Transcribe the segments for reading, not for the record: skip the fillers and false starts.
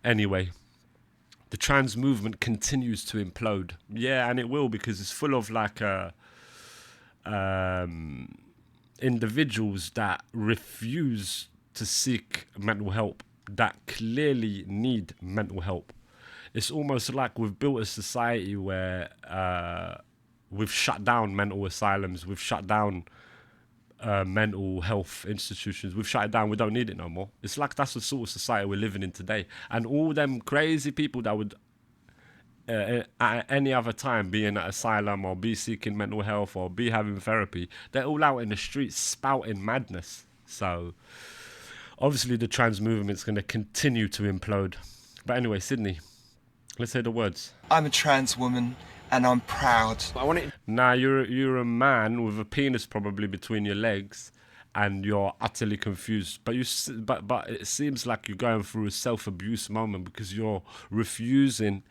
Anyway, the trans movement continues to implode. Yeah, and it will, because it's full of like individuals that refuse to seek mental help, that clearly need mental help. It's almost like we've built a society where we've shut down mental asylums, we've shut down mental health institutions, we've shut it down, we don't need it no more. It's like that's the sort of society we're living in today. And all them crazy people that would at any other time be in an asylum or be seeking mental health or be having therapy, they're all out in the streets spouting madness. So obviously the trans movement's going to continue to implode. But anyway, Sydney, let's say the words. I'm a trans woman and I'm proud. Nah, you're a man with a penis probably between your legs, and you're utterly confused. But but it seems like you're going through a self-abuse moment because you're refusing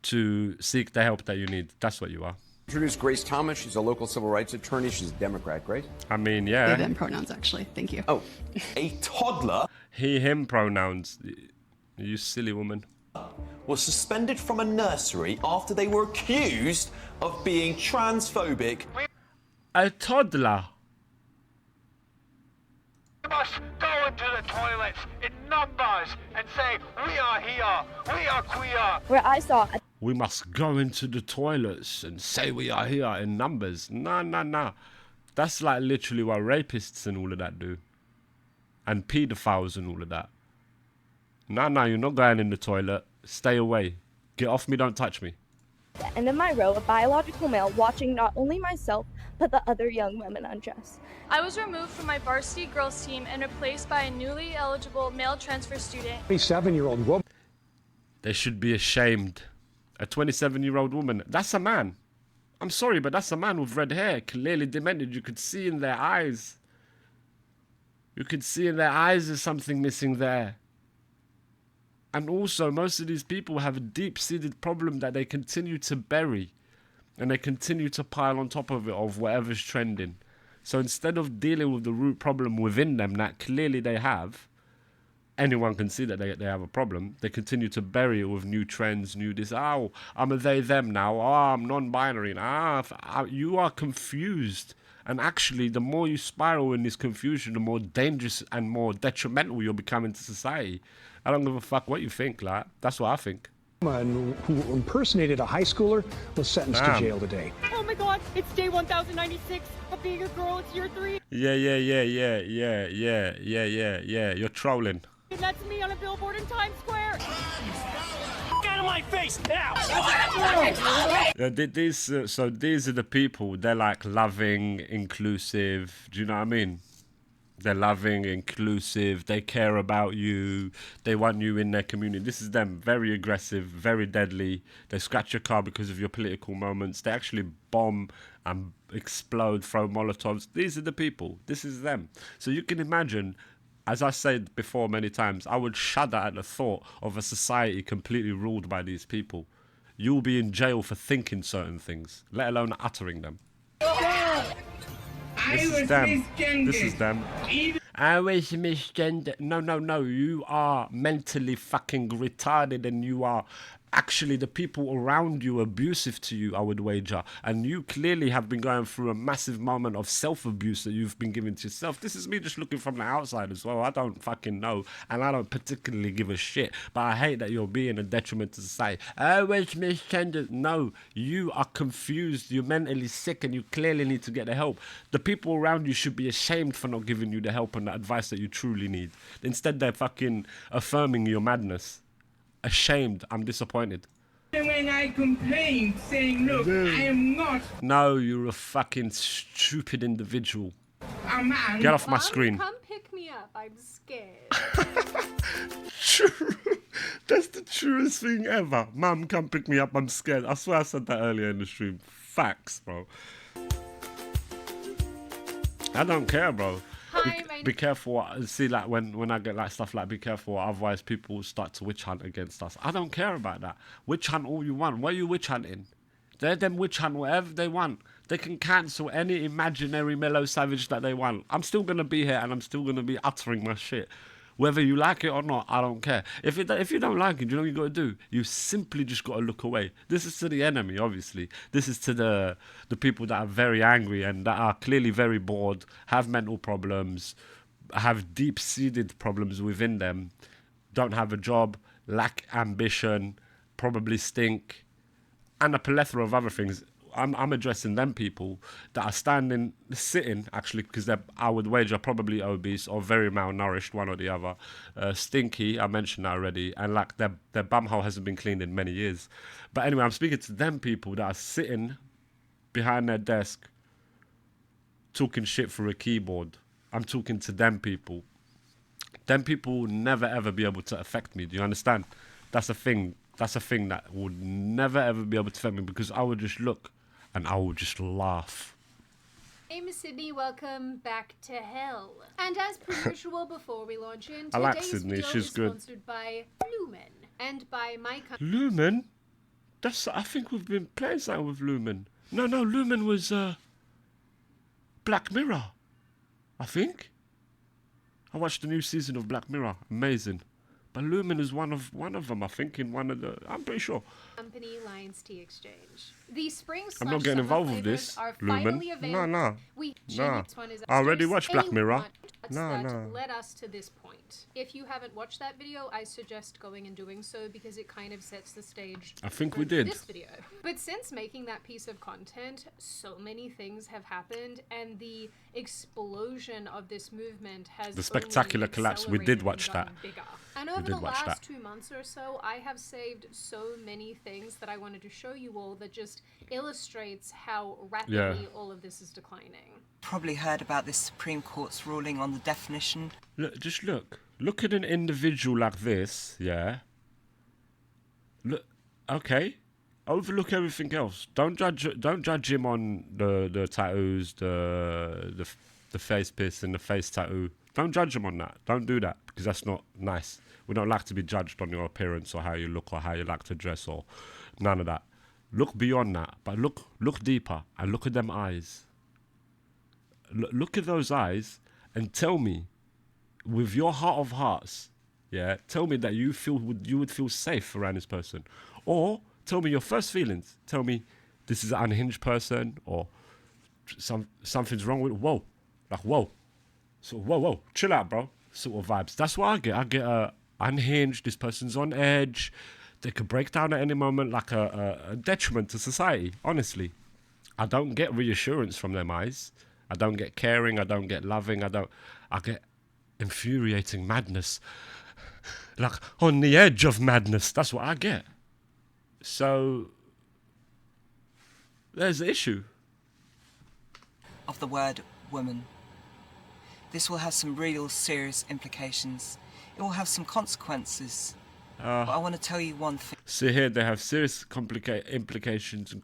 to seek the help that you need. That's what you are. Introduce Grace Thomas. She's a local civil rights attorney. She's a Democrat. Grace? I mean, yeah. They them pronouns, actually. Thank you. Oh, a toddler. He, him pronouns. You silly woman. Was suspended from a nursery after they were accused of being transphobic. A toddler? We must go into the toilets in numbers and say, we are here, we are queer. Where I saw We must go into the toilets and say we are here in numbers. Nah. That's like literally what rapists and all of that do. And paedophiles and all of that. Nah, you're not going in the toilet. Stay away. Get off me, don't touch me. the end of my row a biological male watching not only myself, but the other young women undress. I was removed from my varsity girls team and replaced by a newly eligible male transfer student. 27-year-old woman. They should be ashamed. A 27-year-old woman. That's a man. I'm sorry, but that's a man with red hair, clearly demented. You could see in their eyes. You could see in their eyes there's something missing there. And also, most of these people have a deep-seated problem that they continue to bury. And they continue to pile on top of it, of whatever's trending. So instead of dealing with the root problem within them that clearly they have, anyone can see that they have a problem, they continue to bury it with new trends, new this, oh, I'm a they, them now, oh, I'm non-binary, you are confused. And actually, the more you spiral in this confusion, the more dangerous and more detrimental you're becoming to society. I don't give a fuck what you think, like, that's what I think. Who impersonated a high schooler was sentenced to jail today. Oh my god, it's day 1096 of being a girl, it's year 3. Yeah, you're trolling. That's me on a billboard in Times Square. Get out of my face now! These are the people, they're like loving, inclusive, do you know what I mean? They're loving, inclusive, they care about you, they want you in their community. This is them, very aggressive, very deadly. They scratch your car because of your political moments. They actually bomb and explode, throw Molotovs. These are the people, this is them. So you can imagine, as I said before many times, I would shudder at the thought of a society completely ruled by these people. You'll be in jail for thinking certain things, let alone uttering them. This is them. This is them. I was misgendered. No. You are mentally fucking retarded, and you are actually the people around you abusive to you, I would wager. And you clearly have been going through a massive moment of self-abuse that you've been giving to yourself. This is me just looking from the outside as well. I don't fucking know, and I don't particularly give a shit. But I hate that you're being a detriment to society. I was misgendered. No, you are confused. You're mentally sick, and you clearly need to get the help. The people around you should be ashamed for not giving you the help and the advice that you truly need. Instead, they're fucking affirming your madness. Ashamed. I'm disappointed. When I complained, saying, look, I am not No, you're a fucking stupid individual. a man. Get off my screen. Come pick me up. I'm scared. True. That's the truest thing ever. Mum, come pick me up. I'm scared. I swear I said that earlier in the stream. Facts, bro. I don't care, bro. Be careful. See, like when I get like stuff like be careful, otherwise people will start to witch hunt against us. I don't care about that. Witch hunt all you want. What are you witch hunting? Let them witch hunt whatever they want. They can cancel any imaginary mellow savage that they want. I'm still gonna be here and I'm still gonna be uttering my shit Whether you like it or not, I don't care. If you don't like it, you know what you got to do? You simply just got to look away. This is to the enemy, obviously. This is to the people that are very angry and that are clearly very bored, have mental problems, have deep-seated problems within them, don't have a job, lack ambition, probably stink, and a plethora of other things. I'm addressing them people that are sitting, actually, because I would wager probably obese or very malnourished, one or the other. Stinky, I mentioned that already, and like their bumhole hasn't been cleaned in many years. But anyway, I'm speaking to them people that are sitting behind their desk talking shit through a keyboard. I'm talking to them people. Them people will never ever be able to affect me. Do you understand? That's a thing. That's a thing that would never ever be able to affect me, because I would just look and I would just laugh. Hey, Miss Sydney, welcome back to hell. And as per usual, before we launch in, I like today's Sydney, video she's is good. sponsored by Lumen and by my company. Lumen? I think we've been playing something with Lumen. No, Lumen was Black Mirror, I think. I watched the new season of Black Mirror. Amazing. But Lumen is one of them, I think, I'm pretty sure. Company Lions Tea Exchange. The spring I'm not getting involved with this, Lumen. No. I already watched Black Mirror. No. Led us to this point. If you haven't watched that video, I suggest going and doing so, because it kind of sets the stage. I think for we did. This video. But since making that piece of content, so many things have happened, and the explosion of this movement has The spectacular collapse. We did watch that. Bigger. And over the last 2 months or so, I have saved so many things that I wanted to show you all that just illustrates how rapidly all of this is declining. Probably heard about this Supreme Court's ruling on the definition. Look at an individual like this, yeah. Look, okay. Overlook everything else. Don't judge him on the tattoos, the face piercing, the face tattoo. Don't judge him on that. Don't do that, because that's not nice. We don't like to be judged on your appearance or how you look or how you like to dress or none of that. Look beyond that, but look deeper and look at them eyes. Look at those eyes and tell me, with your heart of hearts, yeah, tell me that you would feel safe around this person. Or tell me your first feelings. Tell me this is an unhinged person, or something's wrong with it. Whoa. So whoa, chill out, bro. Sort of vibes. That's what I get. I get unhinged, this person's on edge. They could break down at any moment, like a detriment to society, honestly. I don't get reassurance from them eyes. I don't get caring, I don't get loving, I get infuriating madness. Like, on the edge of madness, that's what I get. So, there's the issue. Of the word woman. This will have some real serious implications. It will have some consequences. But I want to tell you one thing. See here, they have serious implications and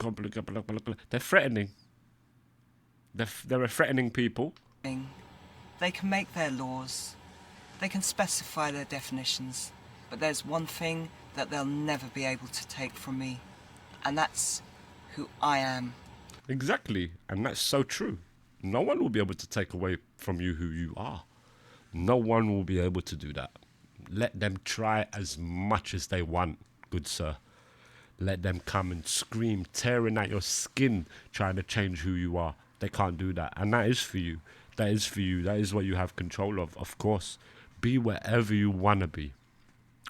they're threatening. They're a threatening people. They can make their laws. They can specify their definitions. But there's one thing that they'll never be able to take from me. And that's who I am. Exactly. And that's so true. No one will be able to take away from you who you are. No one will be able to do that. Let them try as much as they want, good sir. Let them come and scream, tearing at your skin, trying to change who you are. They can't do that. And that is for you. That is for you. That is what you have control of course. Be wherever you want to be.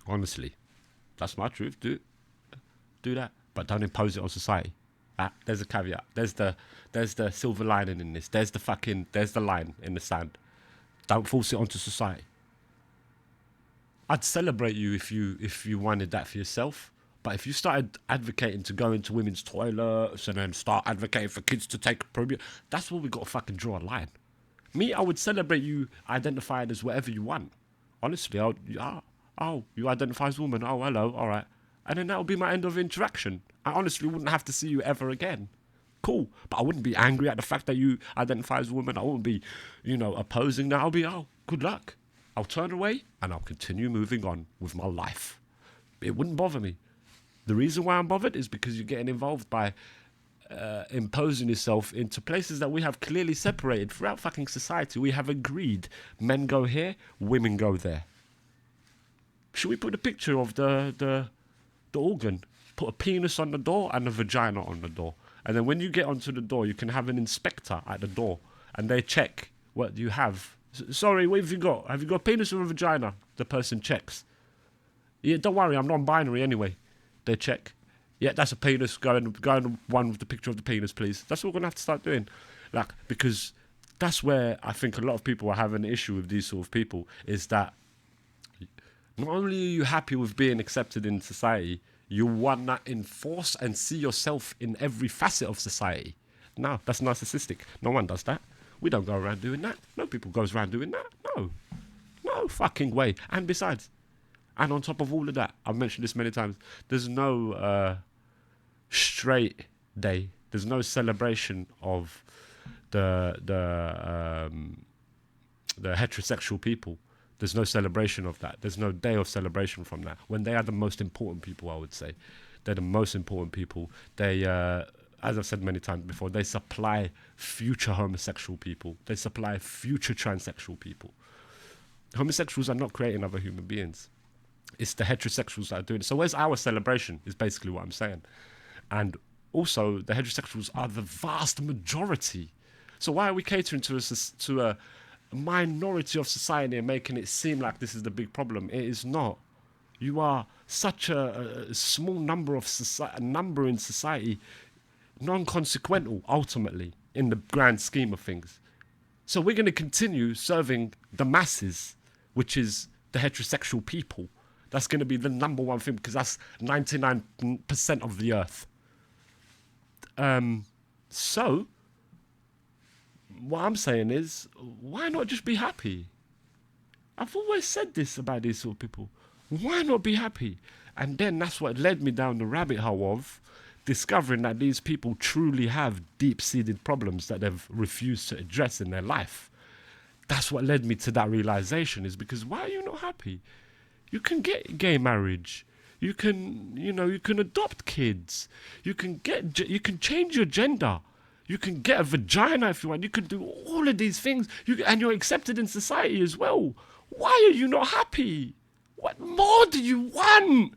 Honestly. That's my truth. Do that. But don't impose it on society. There's a caveat. There's the silver lining in this. There's the line in the sand. Don't force it onto society. I'd celebrate you if you wanted that for yourself. But if you started advocating to go into women's toilets and then start advocating for kids to take probiotics, that's where we got to fucking draw a line. Me, I would celebrate you identifying as whatever you want. Honestly, you identify as a woman. Oh, hello, all right. And then that would be my end of interaction. I honestly wouldn't have to see you ever again. Cool. But I wouldn't be angry at the fact that you identify as a woman. I wouldn't be, opposing that. I'll be, good luck. I'll turn away and I'll continue moving on with my life. It wouldn't bother me. The reason why I'm bothered is because you're getting involved by imposing yourself into places that we have clearly separated throughout fucking society. We have agreed men go here, women go there. Should we put a picture of the organ? Put a penis on the door and a vagina on the door. And then when you get onto the door, you can have an inspector at the door. And they check what you have. Sorry, what have you got? Have you got a penis or a vagina? The person checks. Yeah, don't worry, I'm non-binary anyway. They check. Yeah, that's a penis. Go and one with the picture of the penis, please. That's what we're going to have to start doing. Like, because that's where I think a lot of people are having an issue with these sort of people, is that not only are you happy with being accepted in society, you want to enforce and see yourself in every facet of society. No, that's narcissistic. No one does that. We don't go around doing that. No people goes around doing that. No fucking way. And besides, and on top of all of that, I've mentioned this many times, there's no straight day. There's no celebration of the heterosexual people. There's no celebration of that. There's no day of celebration from that. When they are the most important people, I would say. They're the most important people. They, as I've said many times before, they supply future homosexual people. They supply future transsexual people. Homosexuals are not creating other human beings. It's the heterosexuals that are doing it. So where's our celebration is basically what I'm saying. And also, the heterosexuals are the vast majority. So why are we catering to a minority of society and making it seem like this is the big problem? It is not. You are such a small number in society, non-consequential ultimately in the grand scheme of things. So we're going to continue serving the masses, which is the heterosexual people. That's going to be the number one thing, because that's 99% of the earth. So what I'm saying is, why not just be happy? I've always said this about these sort of people. Why not be happy? And then that's what led me down the rabbit hole of discovering that these people truly have deep-seated problems that they've refused to address in their life. That's what led me to that realization, is because why are you not happy? You can get gay marriage. You can, you can adopt kids. You can change your gender. You can get a vagina if you want. You can do all of these things. And you're accepted in society as well. Why are you not happy? What more do you want?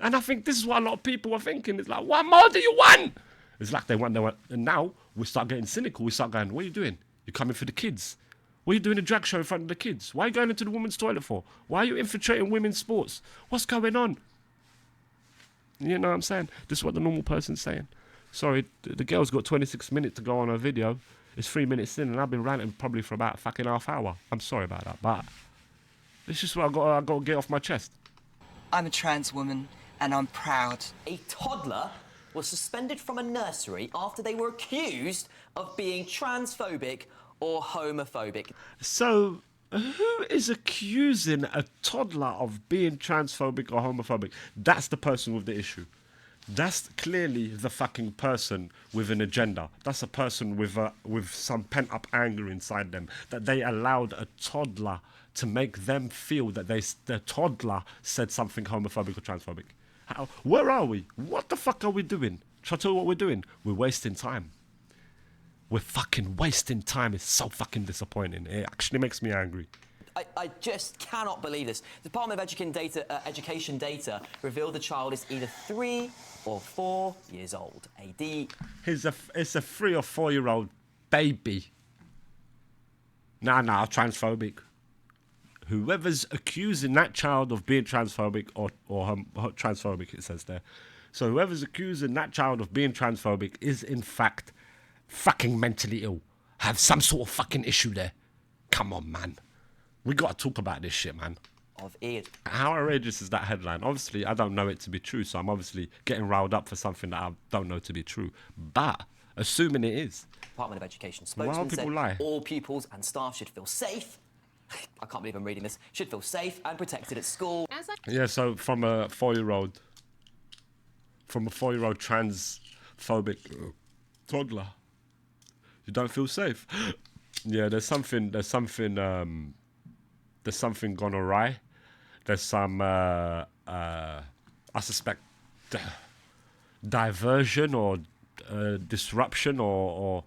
And I think this is what a lot of people are thinking. It's like, what more do you want? It's like they want. And now we start getting cynical. We start going, what are you doing? You're coming for the kids. What are you doing a drag show in front of the kids? Why are you going into the women's toilet for? Why are you infiltrating women's sports? What's going on? You know what I'm saying? This is what the normal person's saying. Sorry, the girl's got 26 minutes to go on her video. It's 3 minutes in, and I've been ranting probably for about a fucking half hour. I'm sorry about that, but it's just what I got to get off my chest. I'm a trans woman, and I'm proud. A toddler was suspended from a nursery after they were accused of being transphobic or homophobic. So, who is accusing a toddler of being transphobic or homophobic? That's the person with the issue. That's clearly the fucking person with an agenda. That's a person with some pent-up anger inside them, that they allowed a toddler to make them feel that the toddler said something homophobic or transphobic. Where are we? What the fuck are we doing? Shall I tell you what we're doing? We're wasting time. We're fucking wasting time. It's so fucking disappointing. It actually makes me angry. I just cannot believe this. The Department of Education data revealed the child is either 3 or 4 years old. It's a 3 or 4 year old baby. Nah, transphobic. Whoever's accusing that child of being transphobic or transphobic, it says there. So whoever's accusing that child of being transphobic is in fact fucking mentally ill. Have some sort of fucking issue there. Come on, man. We got to talk about this shit, man. How outrageous is that headline? Obviously, I don't know it to be true, so I'm obviously getting riled up for something that I don't know to be true. But, assuming it is. Department of Education spokesman said all pupils and staff should feel safe. I can't believe I'm reading this. Should feel safe and protected at school. Yeah, so from a 4-year-old transphobic toddler, you don't feel safe. Yeah, there's something gone awry. There's some, I suspect, diversion or disruption or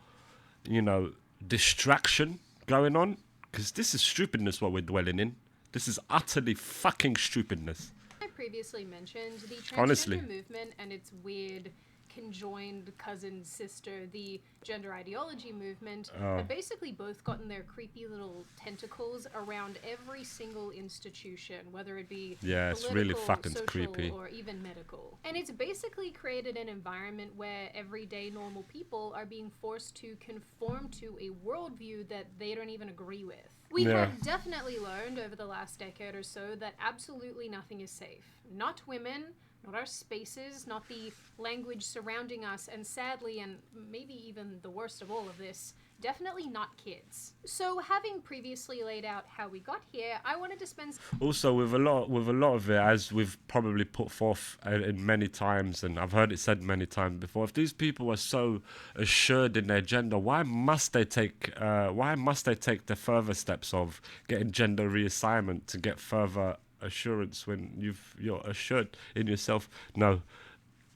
distraction going on. Because this is stupidness what we're dwelling in. This is utterly fucking stupidness. I previously mentioned the transgender Honestly. movement and its weird conjoined cousin sister, the gender ideology movement, have basically both gotten their creepy little tentacles around every single institution, whether it be Yeah, it's really political, fucking social, creepy. or even medical. And it's basically created an environment where everyday normal people are being forced to conform to a worldview that they don't even agree with. We have definitely learned over the last decade or so that absolutely nothing is safe. Not women, not our spaces, not the language surrounding us, and sadly, and maybe even the worst of all of this, definitely not kids. So, having previously laid out how we got here, I wanted to spend Also, with a lot of it, as we've probably put forth in many times, and I've heard it said many times before, if these people are so assured in their gender, why must they take the further steps of getting gender reassignment to get further assurance when you're assured in yourself? No,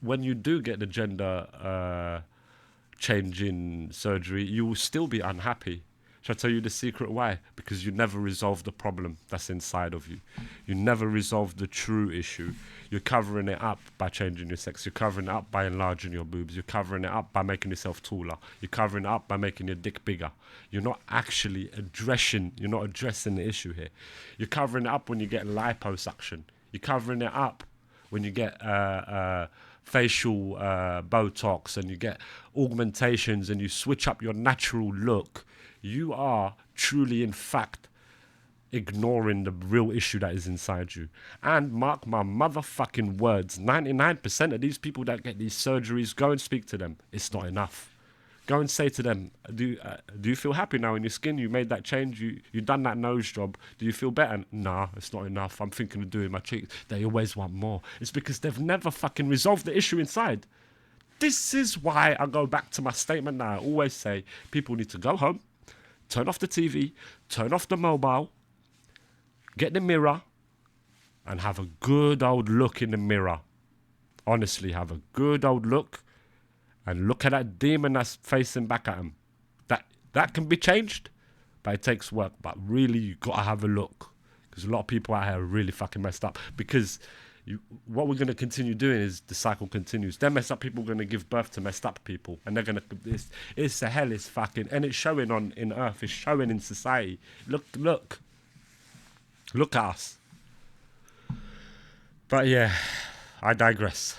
when you do get the gender change in surgery, you will still be unhappy. Shall I tell you the secret why? Because you never resolve the problem that's inside of you. You never resolve the true issue. You're covering it up by changing your sex. You're covering it up by enlarging your boobs. You're covering it up by making yourself taller. You're covering it up by making your dick bigger. You're not actually addressing the issue here. You're covering it up when you get liposuction. You're covering it up when you get facial Botox and you get augmentations and you switch up your natural look. You are truly, in fact, ignoring the real issue that is inside you. And mark my motherfucking words, 99% of these people that get these surgeries, go and speak to them. It's not enough. Go and say to them, do you feel happy now in your skin? You made that change? You done that nose job? Do you feel better? Nah, it's not enough. I'm thinking of doing my cheeks. They always want more. It's because they've never fucking resolved the issue inside. This is why I go back to my statement that I always say, people need to go home, turn off the TV, turn off the mobile, get the mirror, and have a good old look in the mirror. Honestly, have a good old look. And look at that demon that's facing back at him. That can be changed, but it takes work. But really, you gotta have a look, because a lot of people out here are really fucking messed up. Because what we're gonna continue doing is the cycle continues. Them messed up people are gonna give birth to messed up people, and they're gonna. It's the hell. It's fucking, and it's showing in Earth. It's showing in society. Look at us. But yeah, I digress.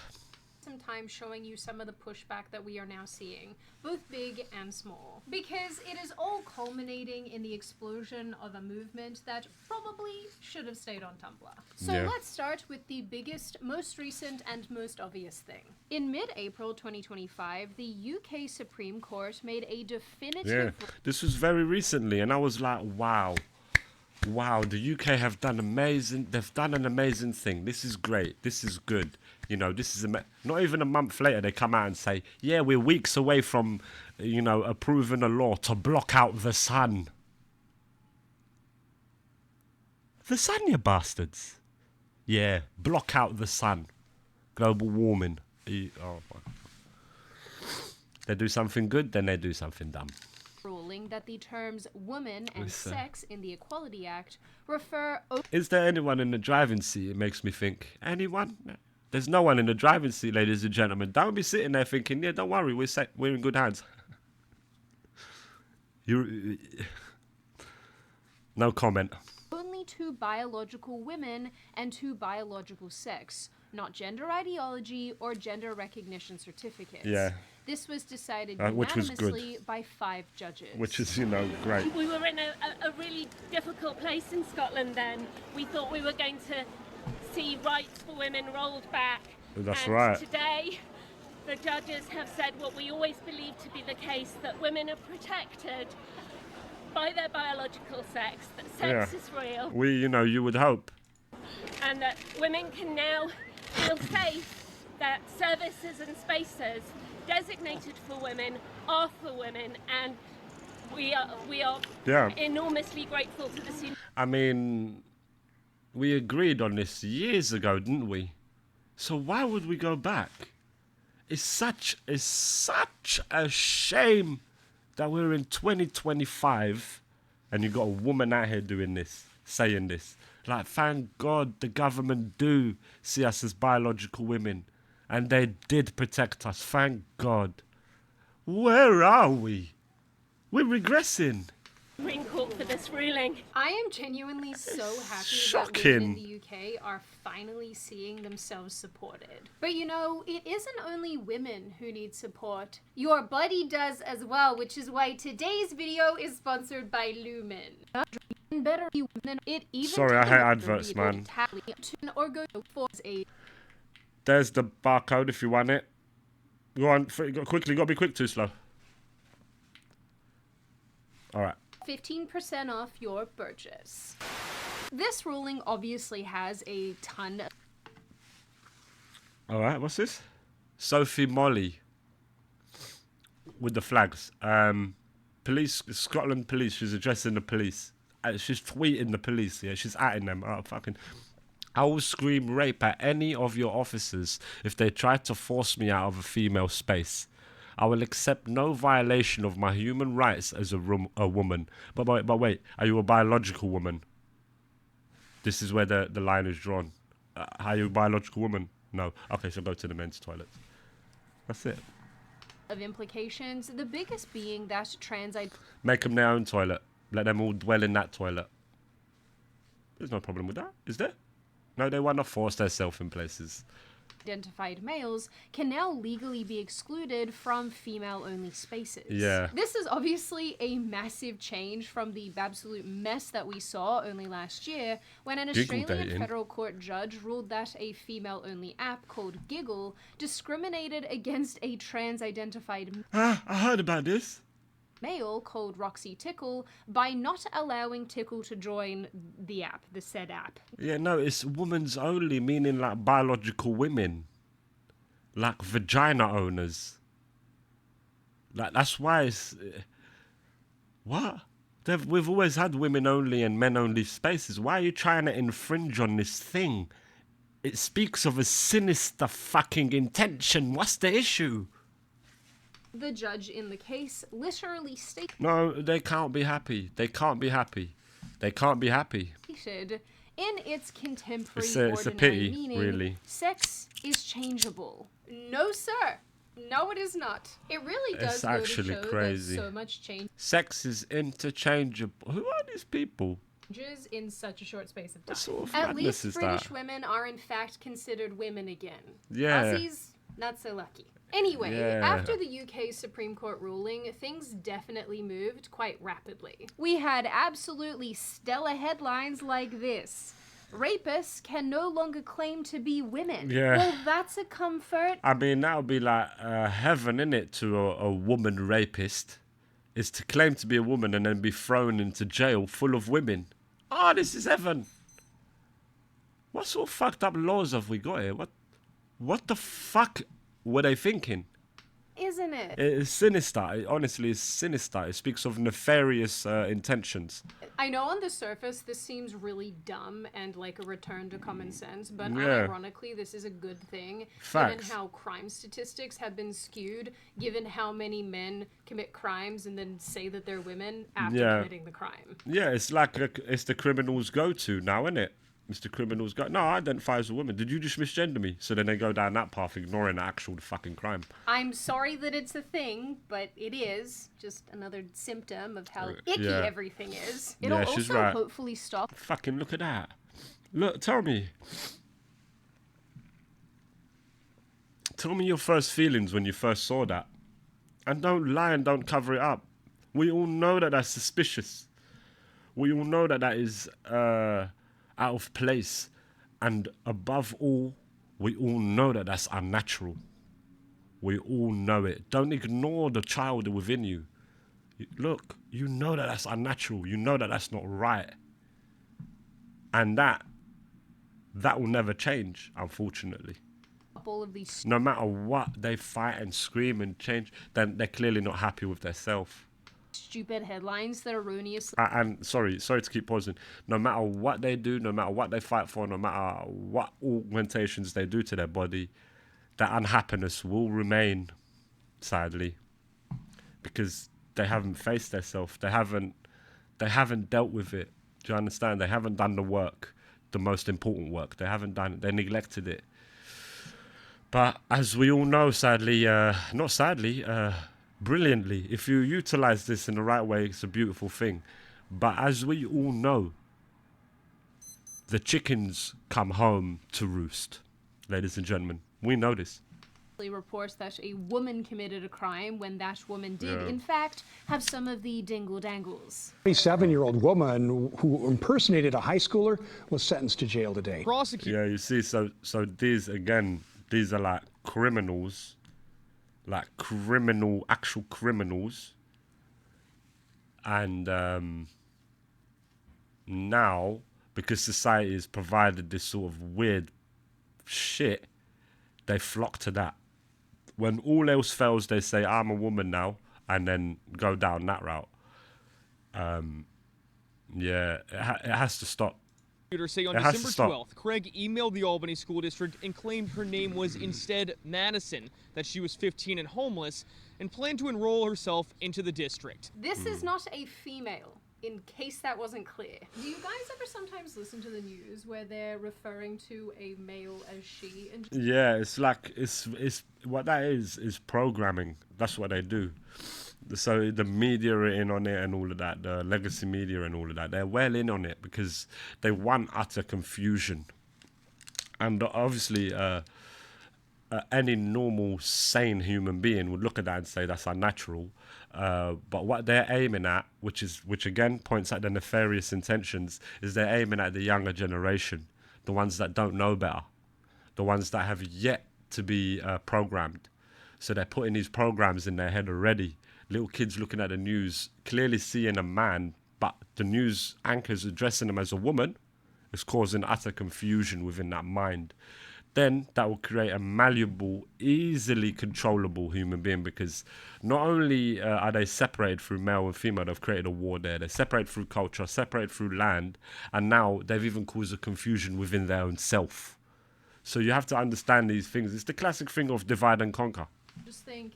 time showing you some of the pushback that we are now seeing, both big and small. Because it is all culminating in the explosion of a movement that probably should have stayed on Tumblr. So let's start with the biggest, most recent, and most obvious thing. In mid-April 2025, the UK Supreme Court made a definitive... This was very recently, and I was like, wow. Wow, the UK have done amazing. They've done an amazing thing. This is great. This is good. You know, this is not even a month later they come out and say, yeah, we're weeks away from, you know, approving a law to block out the sun. The sun, you bastards. Yeah, block out the sun. Global warming. They do something good, then they do something dumb. Ruling that the terms woman and sex in the Equality Act refer... Is there anyone in the driving seat? It makes me think. Anyone? There's no one in the driving seat, ladies and gentlemen. Don't be sitting there thinking, yeah, don't worry, we're in good hands. No comment. Only to biological women and to biological sex, not gender ideology or gender recognition certificates. Yeah. This was decided which was unanimously by 5 judges. Which is, you know, great. We were in a really difficult place in Scotland then. We thought we were going to see rights for women rolled back. That's and right. Today, the judges have said what we always believed to be the case, that women are protected by their biological sex, that sex is real. You would hope. And that women can now feel safe, that services and spaces designated for women are for women, and we are enormously grateful to the scene. I mean, we agreed on this years ago, didn't we? So why would we go back? It's such a shame that we're in 2025 and you got a woman out here doing this, saying this. Like, thank God the government do see us as biological women. And they did protect us, thank God. Where are we? We're regressing. Supreme Court for this ruling. I am genuinely so happy shocking. that women in the UK are finally seeing themselves supported. But you know, it isn't only women who need support. Your buddy does as well, which is why today's video is sponsored by Lumen. Better than it even. Sorry, I hate adverts, man. Or go for a. There's the barcode if you want it. Go on, quickly, gotta be quick, too slow. Alright. 15% off your purchase. This ruling obviously has a ton of... Alright, what's this? Sophie Molly. With the flags. Police, Scotland police, she's addressing the police. She's tweeting the police, yeah, she's atting them. Oh, fucking... I will scream rape at any of your officers if they try to force me out of a female space. I will accept no violation of my human rights as a woman. But wait, are you a biological woman? This is where the line is drawn. Are you a biological woman? No. Okay, so go to the men's toilet. That's it. Of implications, the biggest being that make them their own toilet. Let them all dwell in that toilet. There's no problem with that, is there? No, they want to force themselves in places. Identified males can now legally be excluded from female-only spaces. Yeah. This is obviously a massive change from the absolute mess that we saw only last year when an Australian federal court judge ruled that a female-only app called Giggle discriminated against a trans-identified I heard about this. male called Roxy Tickle by not allowing Tickle to join the app, the said app. Yeah, no, it's women's only, meaning like biological women. Like vagina owners. Like, that's why it's... What? We've always had women only and men only spaces. Why are you trying to infringe on this thing? It speaks of a sinister fucking intention. What's the issue? The judge in the case literally stated... No, they can't be happy. They can't be happy. They can't be happy. In its contemporary it's a pity, meaning, really. Sex is changeable. No, sir. No, it is not. It really does It's actually crazy. So much change. Sex is interchangeable. Who are these people? In such a short space of time. What sort of At madness least is British that? women are in fact considered women again. Yeah. Aussies, not so lucky. Anyway, Yeah. after the UK Supreme Court ruling, things definitely moved quite rapidly. We had absolutely stellar headlines like this. Rapists can no longer claim to be women. Yeah. Well, that's a comfort. I mean, that would be like heaven, innit, to a woman rapist. Is to claim to be a woman and then be thrown into jail full of women. Ah, this is heaven. What sort of fucked up laws have we got here? What the fuck were they thinking? Isn't it? It is sinister. It honestly is sinister. It speaks of nefarious intentions. I know on the surface this seems really dumb and like a return to common sense, but Yeah. ironically this is a good thing. Facts. Given how crime statistics have been skewed, given how many men commit crimes and then say that they're women after committing the crime. Yeah, it's like it's the criminal's go-to now, isn't it? Mr. Criminal's go. No, I identify as a woman. Did you just misgender me? So then they go down that path, ignoring the actual fucking crime. I'm sorry that it's a thing, but it is just another symptom of how icky Yeah. everything is. It'll Yeah, she's also right. hopefully stop. Fucking look at that. Look, tell me your first feelings when you first saw that. And don't lie and don't cover it up. We all know that that's suspicious. We all know that that is out of place. And above all, we all know that that's unnatural. We all know it. Don't ignore the child within you. Look, you know that that's unnatural. You know that that's not right. And that will never change, unfortunately. All of these No matter what they fight and scream and change, then they're clearly not happy with themselves. stupid headlines that erroneously And sorry to keep pausing. No matter what they do, no matter what they fight for, no matter what augmentations they do to their body, that unhappiness will remain, sadly, because they haven't faced themselves. They haven't dealt with it. Do you understand? They haven't done the work the most important work. They haven't done it. They neglected it. But as we all know, sadly, not sadly, brilliantly, if you utilize this in the right way, it's a beautiful thing. But as we all know, the chickens come home to roost, ladies and gentlemen. We know this. Reports that a woman committed a crime when that woman did, in fact, have some of the dingle-dangles. A 27-year-old woman who impersonated a high schooler was sentenced to jail today. Yeah, you see, so these, again, these are like criminals, like actual criminals. And now, because society has provided this sort of weird shit, they flock to that. When all else fails, they say, I'm a woman now, and then go down that route. Yeah, it has to stop. Say on December 12th, Craig emailed the Albany School District and claimed her name was instead Madison, that she was 15 and homeless, and planned to enroll herself into the district. This is not a female, in case that wasn't clear. Do you guys ever sometimes listen to the news where they're referring to a male as she? And yeah, it's like, it's what that is programming. That's what they do. So the media are in on it and all of that, the legacy media and all of that. They're well in on it because they want utter confusion. And obviously, any normal, sane human being would look at that and say that's unnatural. But what they're aiming at, which again points at the nefarious intentions, is they're aiming at the younger generation, the ones that don't know better, the ones that have yet to be programmed. So they're putting these programs in their head already. Little kids looking at the news, clearly seeing a man, but the news anchors addressing them as a woman, is causing utter confusion within that mind. Then that will create a malleable, easily controllable human being, because not only are they separated through male and female, they've created a war there. They're separated through culture, separated through land, and now they've even caused a confusion within their own self. So you have to understand these things. It's the classic thing of divide and conquer. just think,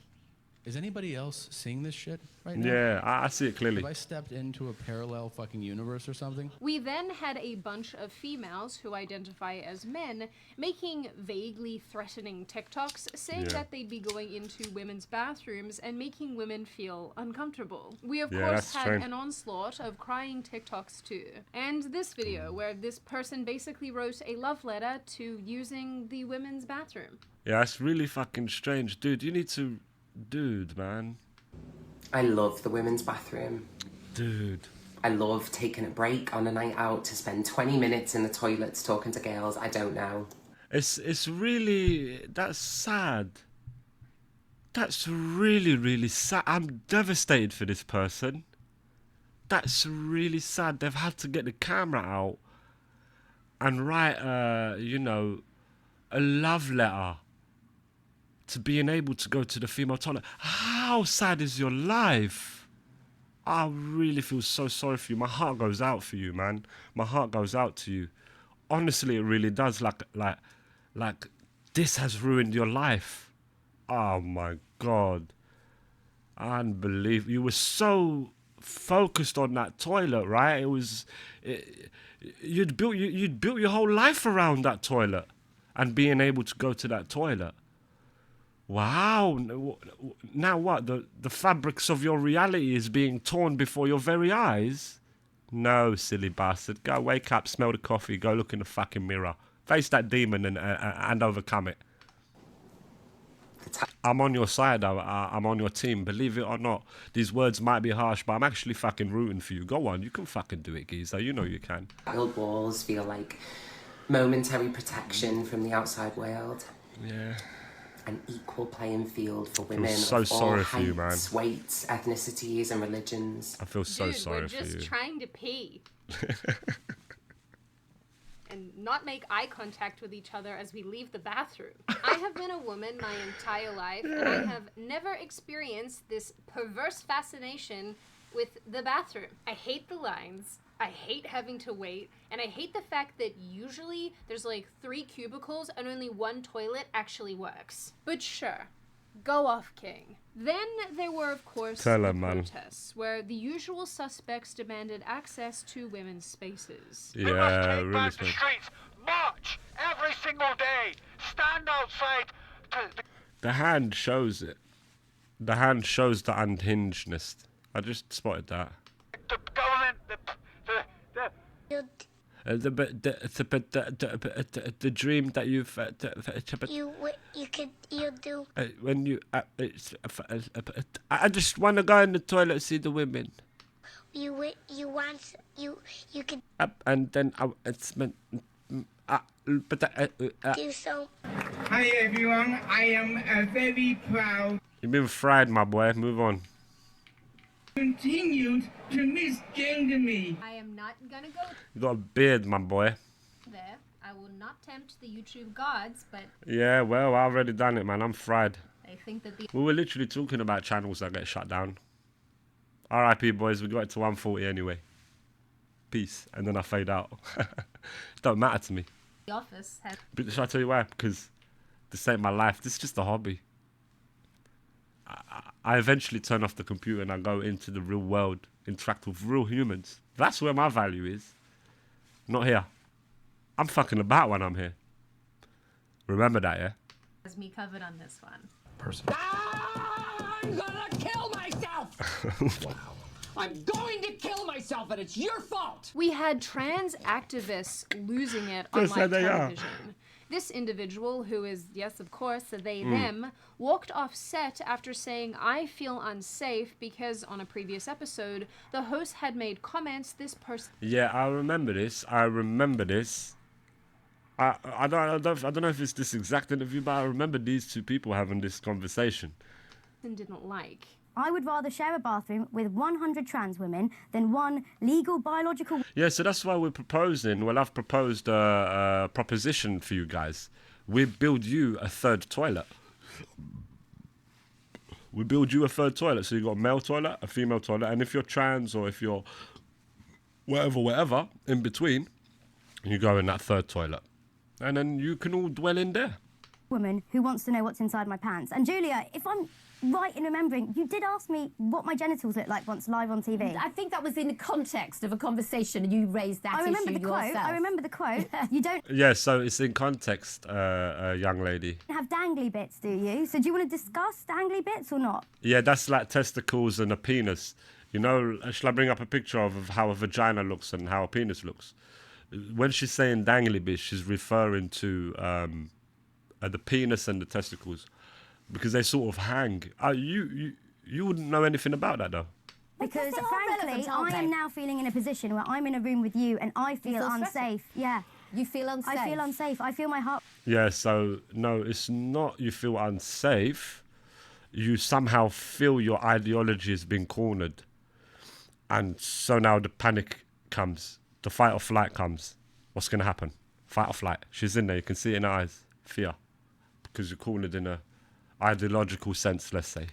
is anybody else seeing this shit right now? Yeah, I see it clearly. Have I stepped into a parallel fucking universe or something? we then had a bunch of females who identify as men making vaguely threatening TikToks saying that they'd be going into women's bathrooms and making women feel uncomfortable. We of course had an onslaught of crying TikToks too. And this video where this person basically wrote a love letter to using the women's bathroom. Yeah, it's really fucking strange. Dude, you need to... Dude, man. I love the women's bathroom. Dude. I love taking a break on a night out to spend 20 minutes in the toilets talking to girls I don't know. It's really... That's sad. That's really, really sad. I'm devastated for this person. That's really sad. They've had to get the camera out and write, you know, a love letter to being able to go to the female toilet. How sad is your life? I really feel so sorry for you. My heart goes out for you, man. My heart goes out to you. Honestly, it really does. Like this has ruined your life. Oh my God. Unbelievable. You were so focused on that toilet, right? You'd built your whole life around that toilet and being able to go to that toilet. Wow. Now what? The fabrics of your reality is being torn before your very eyes? No, silly bastard. Go wake up, smell the coffee, go look in the fucking mirror. Face that demon and overcome it. I'm on your side. I'm on your team. Believe it or not. These words might be harsh, but I'm actually fucking rooting for you. Go on. You can fucking do it, geezer. You know you can. Build walls feel like momentary protection from the outside world. Yeah. An equal playing field for women so of all sorry heights, for you, man. weights, ethnicities and religions. I feel so sorry for you. We're just trying to pee. And not make eye contact with each other as we leave the bathroom. I have been a woman my entire life, and I have never experienced this perverse fascination with the bathroom. I hate the lines. I hate having to wait, and I hate the fact that usually there's like 3 cubicles and only 1 toilet actually works. But sure, Go off, King. Then there were, of course, Tell the her, man. protests, where the usual suspects demanded access to women's spaces. We must Yeah, take really back the smart. streets. March every single day. Stand outside to The hand shows it. The hand shows the unhingedness. I just spotted that. the government, The dream that you've You do. when you I just want to go in the toilet and see the women. You want you could And then it's meant do so. Hi everyone, I am very proud. You've been fried, my boy. Move on. Continued to misgender me. I am not gonna go You got a beard, my boy. there. I will not tempt the YouTube gods, but Yeah, well, I already done it, man. I'm fried. I think that the We were literally talking about channels that get shut down. R.I.P. boys, we got it to 140 anyway. Peace. And then I fade out. Don't matter to me. office has But shall I tell you why? Because this ain't my life. This is just a hobby. I eventually turn off the computer and I go into the real world, interact with real humans. That's where my value is. Not here. I'm fucking about when I'm here. Remember that, yeah? me covered on this one. I'm gonna kill myself! Wow. I'm going to kill myself, and it's your fault! We had trans activists losing it on That's how live they are. television. This individual, who is, yes, of course, a they, Mm. them, walked off set after saying, "I feel unsafe," because on a previous episode, the host had made comments this person Yeah, I remember this. I don't know if it's this exact interview, but I remember these two people having this conversation. didn't like. I would rather share a bathroom with 100 trans women than one legal biological... Yeah, so that's why we're proposing. Well, I've proposed a proposition for you guys. We build you a third toilet. We build you a third toilet. So you've got a male toilet, a female toilet, and if you're trans or if you're whatever, in between, you go in that third toilet. And then you can all dwell in there. woman who wants to know what's inside my pants. And Julia, if I'm right in remembering, you did ask me what my genitals look like once live on TV. I think that was in the context of a conversation and you raised that I remember issue the quote. yourself. I remember the quote. You don't Yeah, so it's in context, young lady. have dangly bits, do you? So do you want to discuss dangly bits or not? Yeah, that's like testicles and a penis. You know, shall I bring up a picture of how a vagina looks and how a penis looks? When she's saying dangly bits, she's referring to the penis and the testicles because they sort of hang. You wouldn't know anything about that, though. Because They're all frankly, relevant, aren't I am they? now feeling in a position where I'm in a room with you and I feel feel unsafe. threatened? Yeah. You feel unsafe? I feel unsafe. I feel my heart... Yeah, so no, it's not you feel unsafe. You somehow feel your ideology is being cornered. And so now the panic comes. The fight or flight comes. What's going to happen? Fight or flight. She's in there. You can see it in her eyes. Fear. Because you're cornered in a ideological sense, let's say.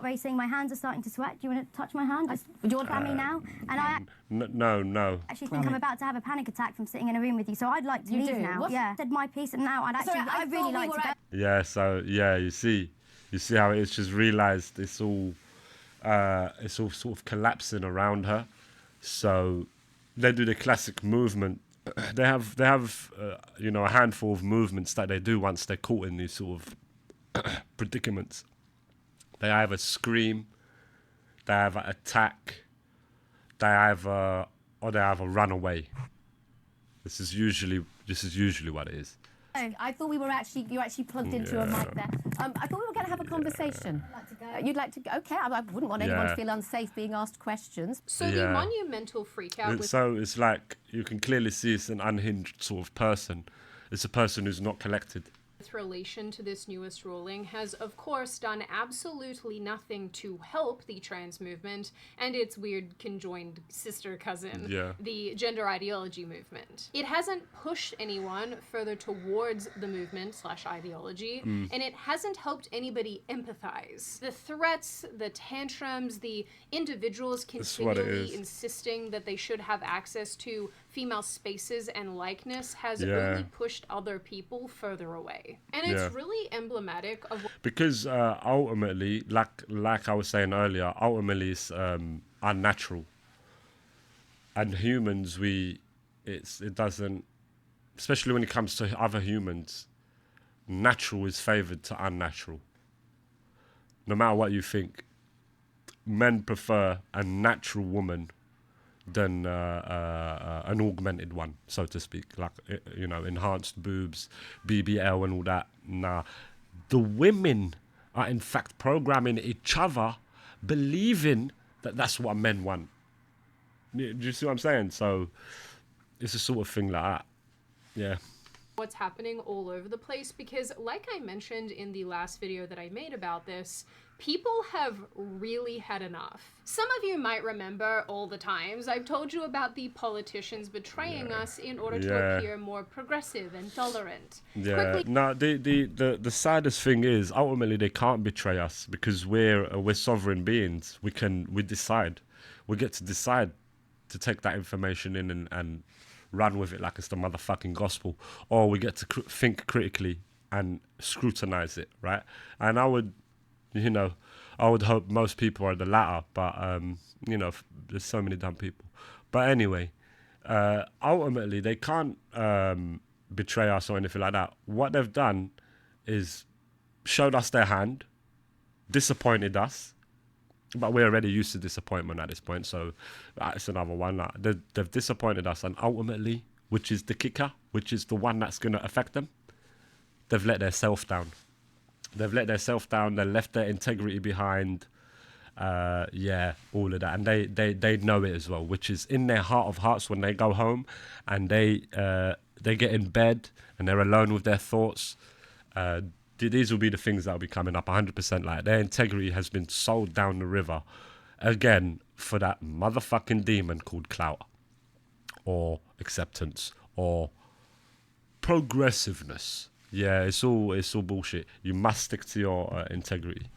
Racing, my hands are starting to sweat. Do you want to touch my hand? Would you want to pat me now? And I No. actually think I'm about to have a panic attack from sitting in a room with you, so I'd like to You leave do? now. What? Yeah. Said my piece, and now I'd actually, Sorry, I I'd really thought we like to were go. Yeah, so, yeah, you see how it is. She's realised it's all sort of collapsing around her. So they do the classic movement. They have you know, a handful of movements that they do once they're caught in these sort of predicaments. They either scream, they either attack, they either run away. This is usually what it is. I thought you were actually plugged into a mic there. I thought we were going to have a conversation. You'd like to go? Okay, I wouldn't want anyone to Yeah. feel unsafe being asked questions. So the monumental freakout was So it's like you can clearly see it's an unhinged sort of person. It's a person who's not collected. with relation to this newest ruling has of course done absolutely nothing to help the trans movement and its weird conjoined sister cousin, Yeah. the gender ideology movement. It hasn't pushed anyone further towards the movement / ideology, and it hasn't helped anybody empathize. The threats, the tantrums, the individuals That's what it continually is. insisting that they should have access to female spaces and likeness has Yeah. only pushed other people further away. And Yeah. it's really emblematic of because ultimately, like I was saying earlier, ultimately it's unnatural. And humans, it doesn't, especially when it comes to other humans, natural is favoured to unnatural. No matter what you think, men prefer a natural woman than an augmented one, so to speak, like, you know, enhanced boobs, BBL and all that. Nah, the women are in fact programming each other, believing that that's what men want. Do you see what I'm saying? So it's a sort of thing like that. Yeah. what's happening all over the place, because like I mentioned in the last video that I made about this, people have really had enough. Some of you might remember all the times I've told you about the politicians betraying us in order to appear more progressive and tolerant. Yeah. No, the saddest thing is ultimately they can't betray us because we're sovereign beings. We decide. We get to decide to take that information in and run with it like it's the motherfucking gospel, or we get to think critically and scrutinize it, right? And I would hope most people are the latter, but there's so many dumb people. But anyway, ultimately they can't betray us or anything like that. What they've done is showed us their hand, disappointed us, but we're already used to disappointment at this point, so it's another one. They've disappointed us, and ultimately, which is the kicker, which is the one that's going to affect them, they've let their self down. They've let their self down. They left their integrity behind. All of that, and they know it as well, which is in their heart of hearts when they go home, and they get in bed and they're alone with their thoughts. These will be the things that will be coming up 100%. Like, their integrity has been sold down the river again for that motherfucking demon called clout or acceptance or progressiveness. Yeah, it's all bullshit. You must stick to your integrity.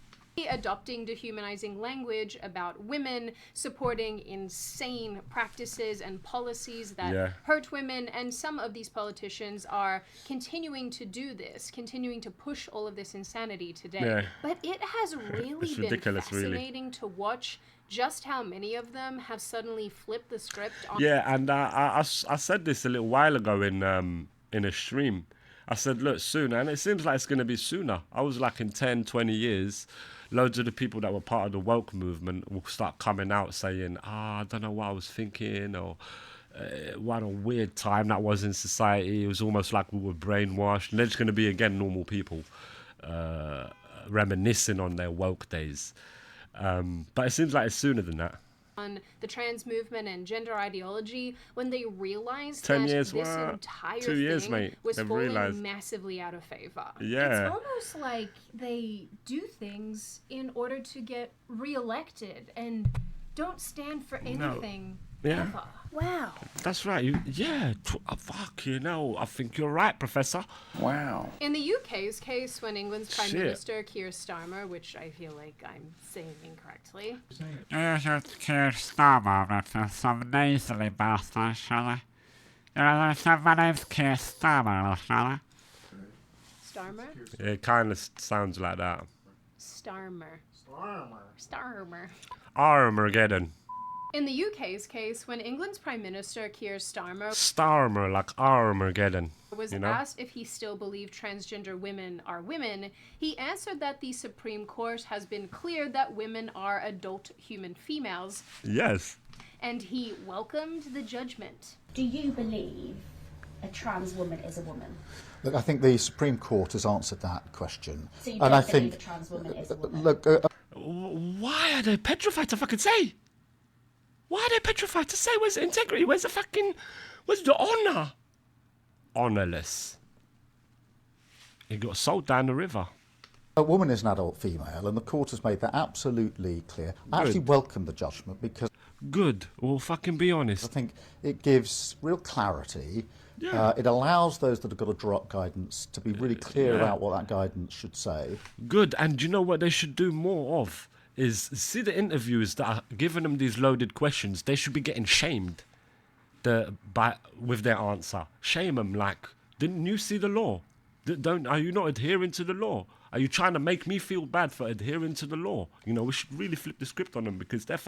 Adopting dehumanizing language about women, supporting insane practices and policies that hurt women, and some of these politicians are continuing to do this, continuing to push all of this insanity today. Yeah. But it has really been fascinating to watch just how many of them have suddenly flipped the script on. Yeah, and I said this a little while ago in a stream. I said, look, soon, and it seems like it's going to be sooner. I was like, in 10, 20 years, loads of the people that were part of the woke movement will start coming out saying, I don't know what I was thinking, or what a weird time that was in society. It was almost like we were brainwashed. And they're just going to be, again, normal people reminiscing on their woke days. But it seems like it's sooner than that. On the trans movement and gender ideology, when they realized 10 that years, this entire 2 years, thing mate. was They've falling realized. massively out of favor. Yeah. It's almost like they do things in order to get reelected and don't stand for anything ever. Wow. That's right. Fuck, I think you're right, Professor. Wow. In the UK's case, when England's Prime Minister Keir Starmer, which I feel like I'm saying incorrectly. Keir Starmer, but some nasally bastard, shall I? My name's Keir Starmer, shall I? Starmer? It kind of sounds like that. Starmer. Armageddon. In the UK's case, when England's Prime Minister Keir Starmer like Armageddon, was asked if he still believed transgender women are women, he answered that the Supreme Court has been clear that women are adult human females. Yes. And he welcomed the judgment. Do you believe a trans woman is a woman? Look, I think the Supreme Court has answered that question. So you don't believe a trans woman is a woman? Look, why are they petrified to fucking say? Why are they petrified to say? Where's the integrity? Where's the honour? Honourless. It got sold down the river. A woman is an adult female, and the court has made that absolutely clear. I actually welcome the judgment because... Good. Well, fucking be honest. I think it gives real clarity. Yeah. It allows those that have got to draw up guidance to be really clear about what that guidance should say. Good. And you know what they should do more of? Is see the interviews that are giving them these loaded questions. They should be getting shamed with their answer. Shame them, like, didn't you see the law? Are you not adhering to the law? Are you trying to make me feel bad for adhering to the law? You know, we should really flip the script on them, because they're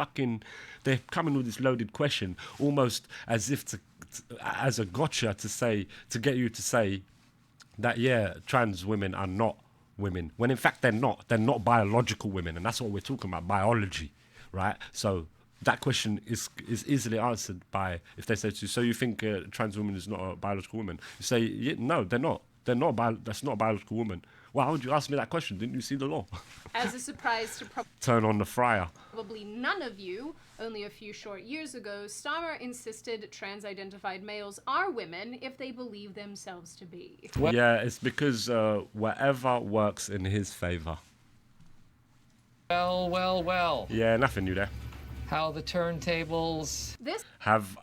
coming with this loaded question, almost as if as a gotcha to get you to say that, yeah, trans women are not women, when in fact they're not. They're not biological women, and that's what we're talking about, biology, right? So that question is easily answered by, if they say to you, so you think a trans woman is not a biological woman? You say, yeah, no, they're not. That's not a biological woman. Well, how would you ask me that question? Didn't you see the law? As a surprise to Turn on the fryer. probably none of you, only a few short years ago, Starmer insisted trans-identified males are women if they believe themselves to be. Yeah, it's because whatever works in his favour. Well. Yeah, nothing new there. How the turntables have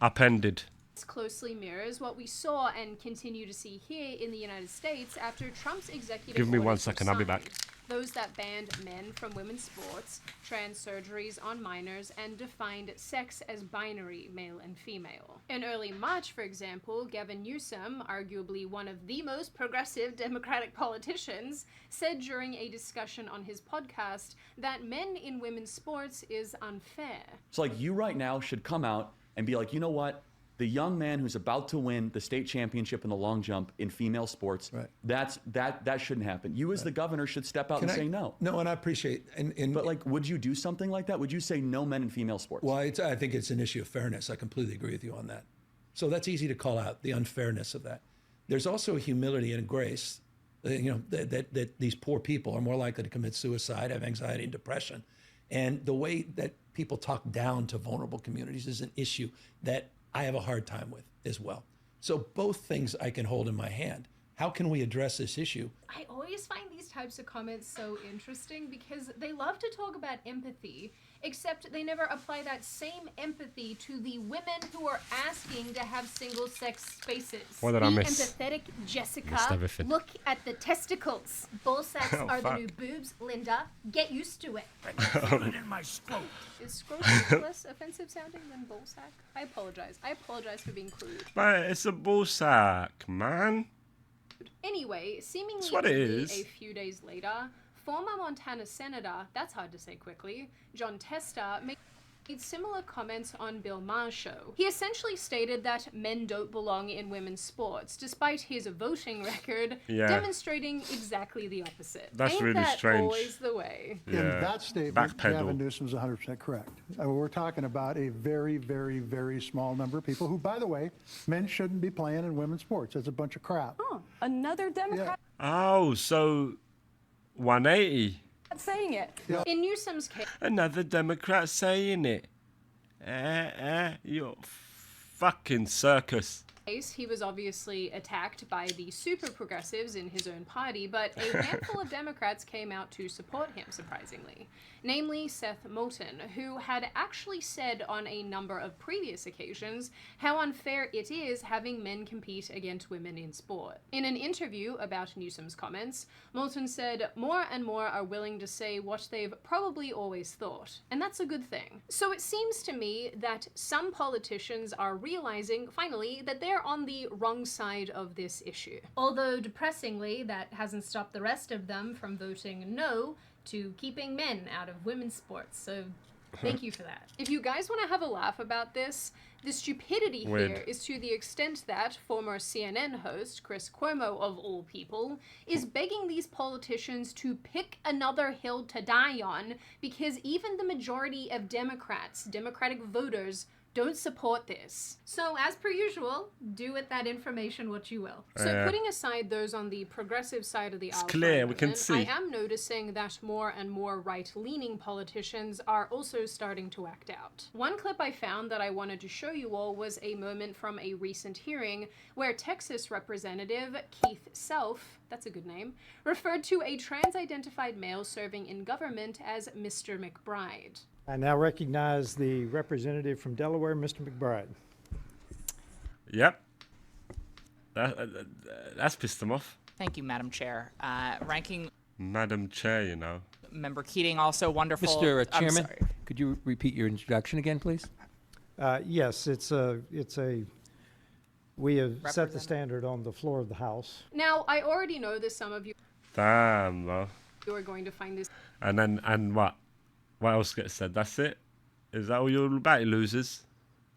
upended. Closely mirrors what we saw and continue to see here in the United States after Trump's executive Give me orders 1 were second, I'll be back. signed. Those that banned men from women's sports, trans surgeries on minors, and defined sex as binary, male and female. In early March, for example, Gavin Newsom, arguably one of the most progressive Democratic politicians, said during a discussion on his podcast that men in women's sports is unfair. So like, you right now should come out and be like, you know what? The young man who's about to win the state championship in the long jump in female sports, that shouldn't happen. You as the governor should step out and say no. No, and I appreciate. But like, would you do something like that? Would you say no men in female sports? Well, I think it's an issue of fairness. I completely agree with you on that. So that's easy to call out, the unfairness of that. There's also a humility and a grace, that these poor people are more likely to commit suicide, have anxiety and depression. And the way that people talk down to vulnerable communities is an issue that I have a hard time with as well. So both things I can hold in my hand. How can we address this issue? I always find these types of comments so interesting because they love to talk about empathy, except they never apply that same empathy to the women who are asking to have single-sex spaces. What did I miss? Empathetic Jessica, Missed everything. look at the testicles. Ball sacks Oh, are the fuck. new boobs, Linda. Get used to it. in my scrote. Is scrotum less offensive sounding than ball sack? I apologize. I apologize for being crude. But it's a ball sack, man. Anyway, seemingly That's what it only is. a few days later, former Montana Senator, that's hard to say quickly, John Tester, made similar comments on Bill Maher's show. He essentially stated that men don't belong in women's sports, despite his voting record demonstrating exactly the opposite. That's Ain't really that strange. always the way? Yeah. In that statement, Backpedal. Gavin Newsom's 100% correct. We're talking about a very, very, very small number of people who, by the way, men shouldn't be playing in women's sports. It's a bunch of crap. Oh, another Democrat Oh, so 180. saying it. In Newsom's case, Another Democrat saying it. You're fucking circus. he was obviously attacked by the super progressives in his own party, but a handful of Democrats came out to support him, surprisingly. Namely, Seth Moulton, who had actually said on a number of previous occasions how unfair it is having men compete against women in sport. In an interview about Newsom's comments, Moulton said more and more are willing to say what they've probably always thought, and that's a good thing. So it seems to me that some politicians are realizing, finally, that they're on the wrong side of this issue. Although, depressingly, that hasn't stopped the rest of them from voting no to keeping men out of women's sports, so thank you for that. If you guys want to have a laugh about this, the stupidity here is to the extent that former CNN host Chris Cuomo, of all people, is begging these politicians to pick another hill to die on because even the majority of Democratic voters, don't support this. So, as per usual, do with that information what you will. So, putting aside those on the progressive side of the aisle, clear, we can see. I am noticing that more and more right-leaning politicians are also starting to act out. One clip I found that I wanted to show you all was a moment from a recent hearing where Texas Representative Keith Self, that's a good name, referred to a trans-identified male serving in government as Mr. McBride. I now recognize the representative from Delaware, Mr. McBride. Yep. That's pissed them off. Thank you, Madam Chair. Ranking Madam Chair, you know. Member Keating, also wonderful. Mr. I'm Chairman, sorry. could you repeat your introduction again, please? Yes, it's a We have set the standard on the floor of the House. Now, I already know that some of you Damn, bro. are going to find this And what? What else gets said? That's it? Is that all you're all about, you losers?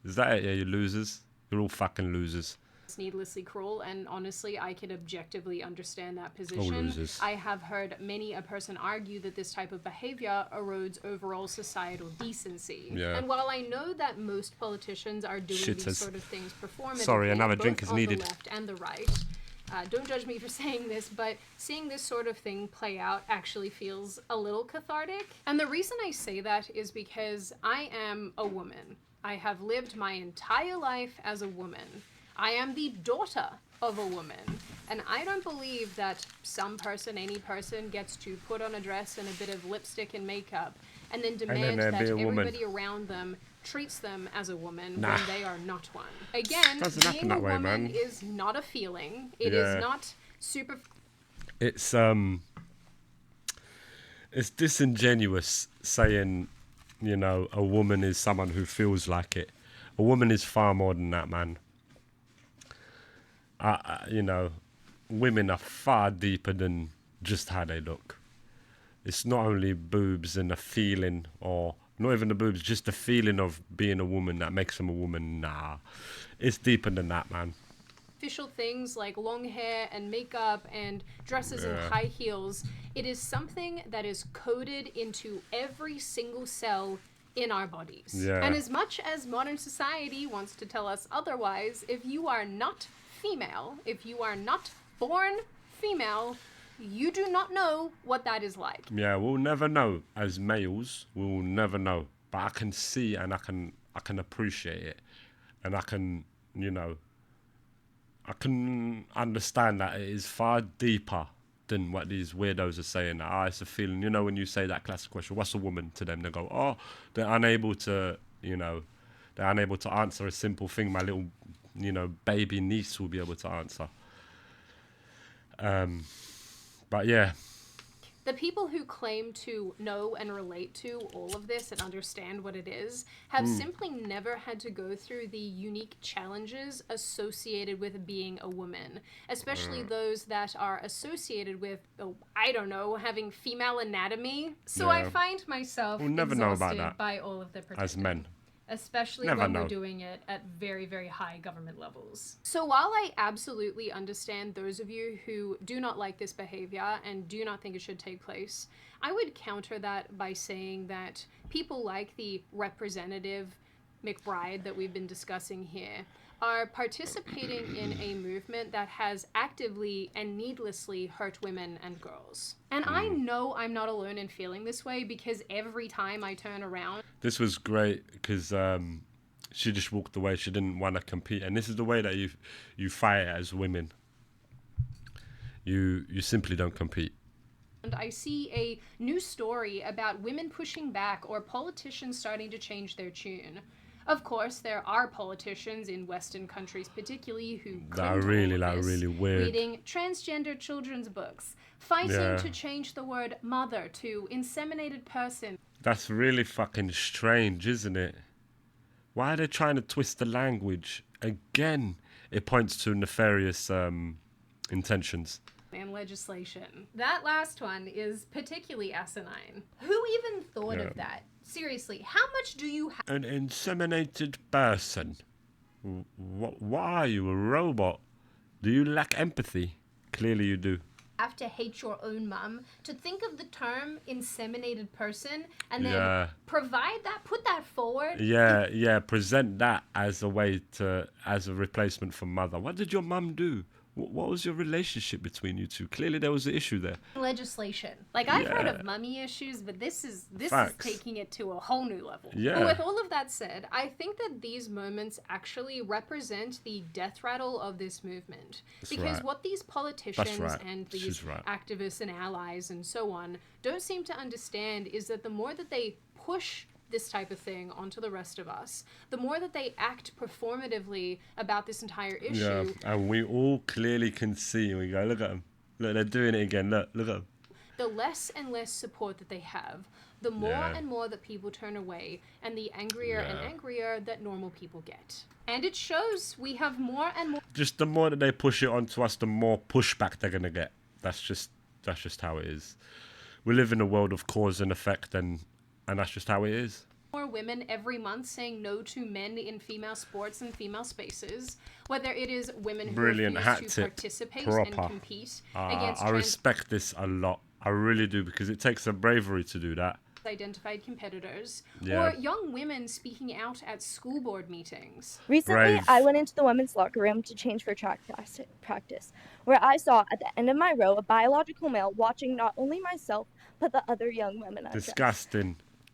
Is that it? Yeah, you losers. You're all fucking losers. needlessly cruel, and honestly, I can objectively understand that All position. losers. I have heard many a person argue that this type of behavior erodes overall societal decency. Yeah. And while I know that most politicians are doing these Shitters. sort of things performatively, Sorry, another both drink is on needed. the left and the right, don't judge me for saying this, but seeing this sort of thing play out actually feels a little cathartic. And the reason I say that is because I am a woman. I have lived my entire life as a woman. I am the daughter of a woman. And I don't believe that some person, any person, gets to put on a dress and a bit of lipstick and makeup and then demand they'll that be a woman. everybody around them treats them as a woman Nah. when they are not one. Again, Doesn't happen being a that way, woman man. is not a feeling. It Yeah. is not super... It's disingenuous saying, you know, a woman is someone who feels like it. A woman is far more than that, man. You know, women are far deeper than just how they look. It's not only boobs and a feeling, or not even the boobs, just the feeling of being a woman that makes them a woman. Nah, it's deeper than that, man. Official things like long hair and makeup and dresses and Yeah. high heels, it is something that is coded into every single cell in our bodies. Yeah. And as much as modern society wants to tell us otherwise, if you are not female, if you are not born female, you do not know what that is like. Yeah, we'll never know as males. We'll never know, but I can see and I can appreciate it, and I can, you know, I can understand that it is far deeper than what these weirdos are saying. It's a feeling. You know, when you say that classic question, "What's a woman?" to them, they go, "Oh, they're unable to, you know, they're unable to answer a simple thing. My little, you know, baby niece will be able to answer." But yeah. The people who claim to know and relate to all of this and understand what it is have simply never had to go through the unique challenges associated with being a woman, especially those that are associated with, I don't know, having female anatomy. So I Yeah. find myself We'll never know about exhausted that by all of the as men. especially Never when know. we're doing it at very, very high government levels. So while I absolutely understand those of you who do not like this behavior and do not think it should take place, I would counter that by saying that people like the Representative McBride that we've been discussing here are participating in a movement that has actively and needlessly hurt women and girls. And I know I'm not alone in feeling this way, because every time I turn around... This was great because she just walked away. She didn't want to compete, and this is the way that you fight as women. You simply don't compete. And I see a new story about women pushing back or politicians starting to change their tune. Of course, there are politicians in Western countries particularly who That are cling to really, all of like, this, really weird. reading transgender children's books, fighting Yeah. to change the word mother to inseminated person. That's really fucking strange, isn't it? Why are they trying to twist the language? Again, it points to nefarious intentions. And legislation. That last one is particularly asinine. Who even thought Yeah. of that? Seriously, how much do you have? An inseminated person. What are you, a robot? Do you lack empathy? Clearly you do. Have to hate your own mum to think of the term inseminated person and then Yeah. provide that, put that forward. Yeah, present that as a way to, as a replacement for mother. What did your mum do? What was your relationship between you two? Clearly there was an issue there. Legislation. Like, I've heard Yeah. of mummy issues, but this is Facts. taking it to a whole new level. Yeah. But with all of that said, I think that these moments actually represent the death rattle of this movement. That's because right. what these politicians right. and She's these right. activists and allies and so on don't seem to understand is that the more that they push this type of thing onto the rest of us, the more that they act performatively about this entire issue. Yeah, and we all clearly can see. We go, look at them. Look, they're doing it again. Look at them. the less and less support that they have, the more Yeah. and more that people turn away, and the angrier and Yeah. angrier that normal people get. And it shows. We have more and more. Just the more that they push it onto us, the more pushback they're gonna get. That's just how it is. We live in a world of cause and effect, and that's just how it is. More women every month saying no to men in female sports and female spaces, whether it is women who Brilliant hat refuse to tip. participate Proper. and compete against I respect this a lot. I really do, because it takes a bravery to do that. identified competitors, Yeah. or young women speaking out at school board meetings. Recently, Brave. I went into the women's locker room to change for track practice, where I saw at the end of my row a biological male watching not only myself, but the other young women undress.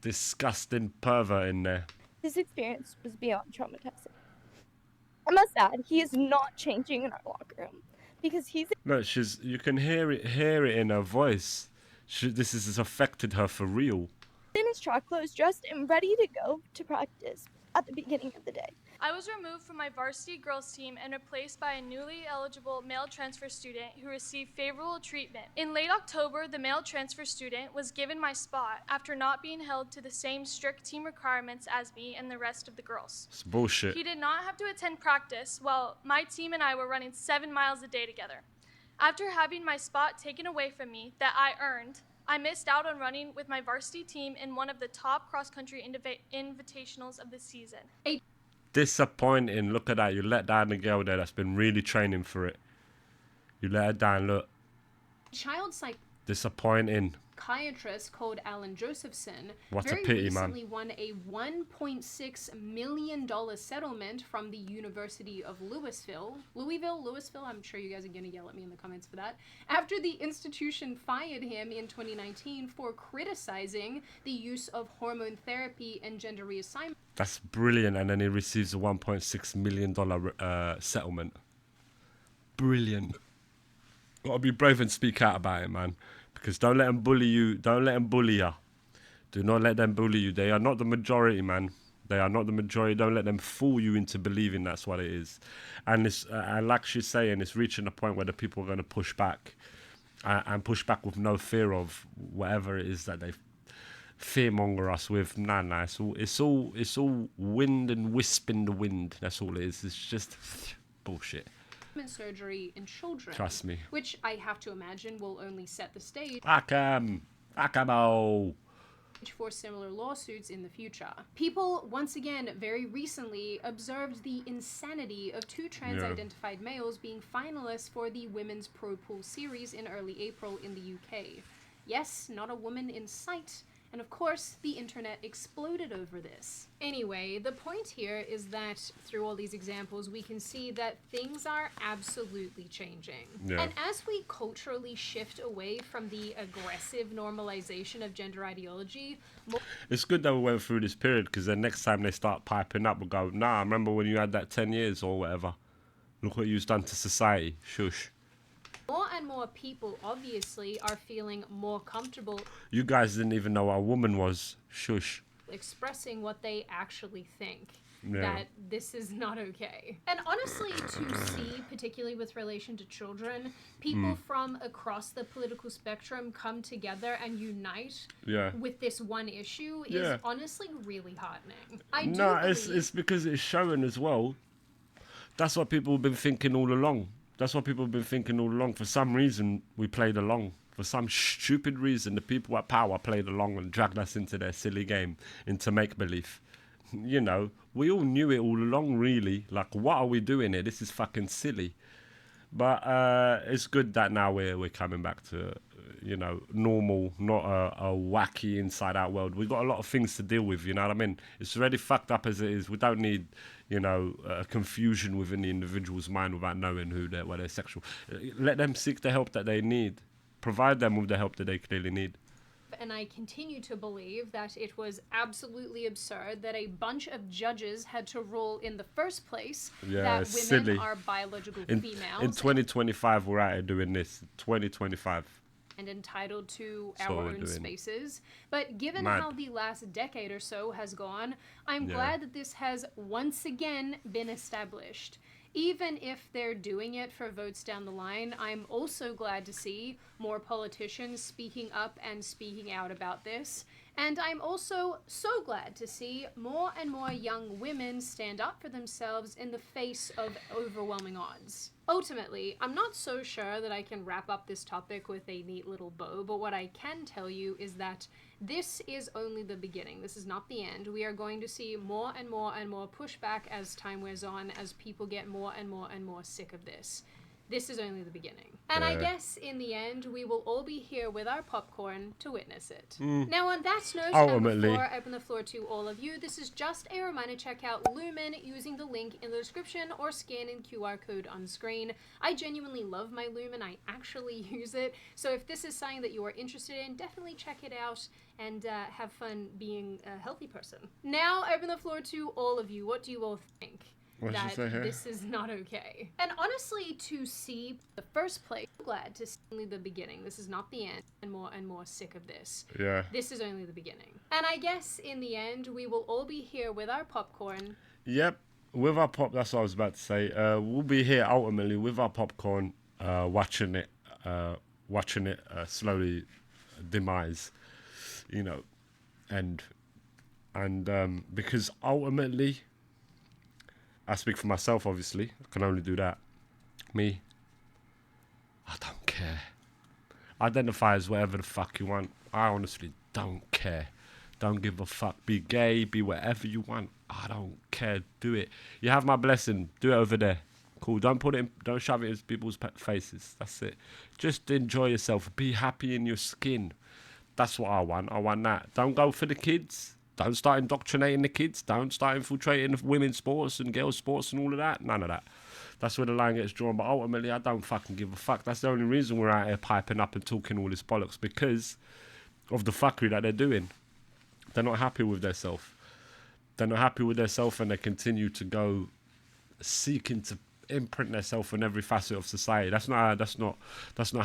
Disgusting pervert in there. This experience was beyond traumatizing. I must add, he is not changing in our locker room because he's Look, you can hear it in her voice. This has affected her for real. in his track clothes, dressed and ready to go to practice at the beginning of the day. I was removed from my varsity girls team and replaced by a newly eligible male transfer student who received favorable treatment. In late October, the male transfer student was given my spot after not being held to the same strict team requirements as me and the rest of the girls. It's bullshit. He did not have to attend practice while my team and I were running 7 miles a day together. After having my spot taken away from me that I earned, I missed out on running with my varsity team in one of the top cross-country invitationals of the season. Disappointing. Look at that. You let down the girl there that's been really training for it. You let her down. Look. Child Disappointing. psychiatrist called Alan Josephson What a very pity, man. recently won a $1.6 million settlement from the University of Louisville, I'm sure you guys are going to yell at me in the comments for that, after the institution fired him in 2019 for criticizing the use of hormone therapy and gender reassignment. That's brilliant. And then he receives a $1.6 million settlement. Brilliant. Gotta be brave and speak out about it, man. Because don't let them bully you. Don't let them bully you. Do not let them bully you. They are not the majority, man. They are not the majority. Don't let them fool you into believing that's what it is. And it's, like she's saying, it's reaching a point where the people are going to push back. And push back with no fear of whatever it is that they fearmonger us with. Nah. It's all wind and wisp in the wind. That's all it is. It's just bullshit. Surgery in children. Trust me. Which I have to imagine will only set the stage for similar lawsuits in the future. People, once again, very recently observed the insanity of two trans-identified males being finalists for the Women's Pro Pool Series in early April in the UK. Yes, not a woman in sight. And of course, the internet exploded over this. Anyway, the point here is that through all these examples, we can see that things are absolutely changing. Yeah. And as we culturally shift away from the aggressive normalization of gender ideology, It's good that we went through this period, because then next time they start piping up, we'll go, nah, remember when you had that 10 years or whatever? Look what you've done to society. Shush. more and more people obviously are feeling more comfortable You guys didn't even know what a woman was. Shush. expressing what they actually think. Yeah. That this is not okay. And honestly, to see, particularly with relation to children, people from across the political spectrum come together and unite with this one issue is honestly really heartening. It's because it's showing as well. That's what people have been thinking all along. For some reason, we played along. For some stupid reason, the people at power played along and dragged us into their silly game, into make-believe. You know, we all knew it all along, really. Like, what are we doing here? This is fucking silly. But it's good that now we're coming back to, normal, not a wacky inside-out world. We've got a lot of things to deal with, you know what I mean? It's already fucked up as it is. We don't need, confusion within the individual's mind without knowing whether they're sexual. Let them seek the help that they need. Provide them with the help that they clearly need. And I continue to believe that it was absolutely absurd that a bunch of judges had to rule in the first place that women are biological females. In 2025, we're out here doing this. 2025. And entitled to our own spaces. But given how the last decade or so has gone, I'm glad that this has once again been established. Even if they're doing it for votes down the line, I'm also glad to see more politicians speaking up and speaking out about this. And I'm also so glad to see more and more young women stand up for themselves in the face of overwhelming odds. Ultimately, I'm not so sure that I can wrap up this topic with a neat little bow, but what I can tell you is that this is only the beginning. This is not the end. We are going to see more and more and more pushback as time wears on, as people get more and more and more sick of this. This is only the beginning. And I guess in the end, we will all be here with our popcorn to witness it. Now, on that note, and before I open the floor to all of you, this is just a reminder, check out Lumen using the link in the description or scan in QR code on screen. I genuinely love my Lumen. I actually use it. So if this is something that you are interested in, definitely check it out and have fun being a healthy person. Now, I open the floor to all of you. What do you all think? That this is not okay. And honestly, to see the first place, I'm glad to see only the beginning. This is not the end, and more sick of this. Yeah. This is only the beginning. And I guess in the end, we will all be here with our popcorn. Yep, with our pop. That's what I was about to say. We'll be here ultimately with our popcorn, watching it slowly demise. You know, and because ultimately, I speak for myself, obviously. I can only do that. Me, I don't care. Identify as whatever the fuck you want. I honestly don't care. Don't give a fuck. Be gay, be whatever you want. I don't care. Do it. You have my blessing. Do it over there. Cool. Don't put it in, don't shove it in people's faces. That's it. Just enjoy yourself. Be happy in your skin. That's what I want. I want that. Don't go for the kids. Don't start indoctrinating the kids. Don't start infiltrating women's sports and girls' sports and all of that. None of that. That's where the line gets drawn. But ultimately, I don't fucking give a fuck. That's the only reason we're out here piping up and talking all this bollocks, because of the fuckery that they're doing. They're not happy with themselves. They're not happy with themselves, and they continue to go seeking to imprint themselves in every facet of society. That's not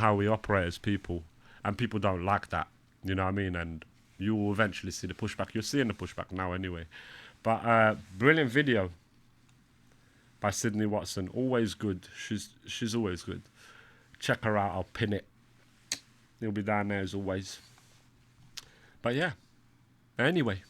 how we operate as people, and people don't like that. You know what I mean? And you will eventually see the pushback. You're seeing the pushback now anyway. But brilliant video by Sydney Watson. Always good. She's always good. Check her out. I'll pin it. It'll be down there as always. But yeah. Anyway.